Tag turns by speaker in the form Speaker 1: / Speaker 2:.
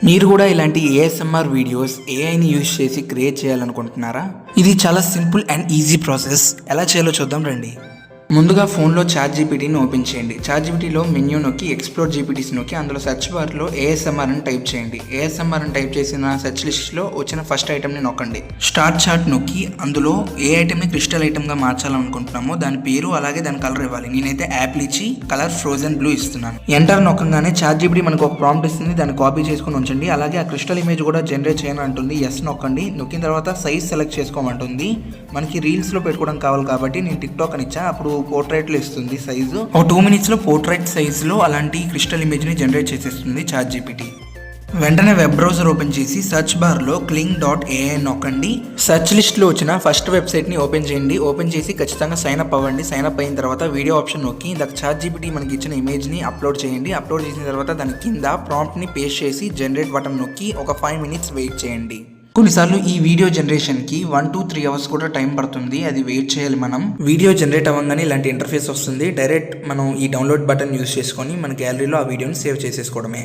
Speaker 1: మీరు కూడా ఇలాంటి ఏఎస్ఎంఆర్ వీడియోస్ ఏఐని యూజ్ చేసి క్రియేట్ చేయాలనుకుంటున్నారా? ఇది చాలా సింపుల్ అండ్ ఈజీ ప్రాసెస్. ఎలా చేయాలో చూద్దాం రండి. ముందుగా ఫోన్లో చాట్ జీపీటీని ఓపెన్ చేయండి. చాట్ జీపీటీలో మెన్యూ నొక్కి ఎక్స్ప్లోర్ జీపీటీస్ నొక్కి అందులో సెర్చ్ బార్లో ఏఎస్ఎంఆర్ అని టైప్ చేయండి. ఏఎస్ఎంఆర్ అని టైప్ చేసిన సెర్చ్ లిస్ట్లో వచ్చిన ఫస్ట్ ఐటమ్ని నొక్కండి. స్టార్ట్ చాట్ నొక్కి అందులో ఏ ఐటమ్ని క్రిస్టల్ ఐటమ్గా మార్చాలనుకుంటున్నామో దాని పేరు అలాగే దాని కలర్ ఇవ్వాలి. నేనైతే యాపిల్ ఇచ్చి కలర్ ఫ్రోజన్ బ్లూ ఇస్తున్నాను. ఎంటర్ నొక్కగానే చాట్ జీపీటీ మనకు ఒక ప్రాంప్ట్ ఇస్తుంది. దాన్ని కాపీ చేసుకుని ఉంచండి. అలాగే ఆ క్రిస్టల్ ఇమేజ్ కూడా జనరేట్ చేయని అంటుంది. ఎస్ నొక్కండి. నొక్కిన తర్వాత సైజ్ సెలెక్ట్ చేసుకోమంటుంది. మనకి రీల్స్లో పెట్టుకోవడం కావాలి కాబట్టి నేను టిక్టాక్ అని ఇచ్చా. అప్పుడు పోర్ట్రైట్లో ఇస్తుంది సైజు. ఒక 2 minutesలో పోర్ట్రైట్ సైజులో అలాంటి క్రిస్టల్ ఇమేజ్ని జనరేట్ చేసేస్తుంది చాట్ జీపీటీ. వెంటనే వెబ్ బ్రౌజర్ ఓపెన్ చేసి సెర్చ్ బార్లో kling.ai నొక్కండి. సెర్చ్ లిస్ట్లో వచ్చిన ఫస్ట్ వెబ్సైట్ని ఓపెన్ చేయండి. ఓపెన్ చేసి ఖచ్చితంగా సైన్ అప్ అవ్వండి. సైన్ అప్ అయిన తర్వాత వీడియో ఆప్షన్ నొక్కి ఇందాక చాట్ జీపీటీ మనకి ఇచ్చిన ఇమేజ్ని అప్లోడ్ చేయండి. అప్లోడ్ చేసిన తర్వాత దాని కింద ప్రాంప్ట్ని పేస్ట్ చేసి జనరేట్ బటన్ నొక్కి ఒక 5 minutes వెయిట్ చేయండి. కొన్నిసార్లు ఈ వీడియో జనరేషన్కి 1 to 3 hours కూడా టైం పడుతుంది. అది వెయిట్ చేయాలి మనం. వీడియో జనరేట్ అవ్వగానే ఇలాంటి ఇంటర్ఫేస్ వస్తుంది. డైరెక్ట్ మనం ఈ డౌన్లోడ్ బటన్ యూస్ చేసుకొని మన గ్యాలరీలో ఆ వీడియోని సేవ్ చేసేసుకోవడమే.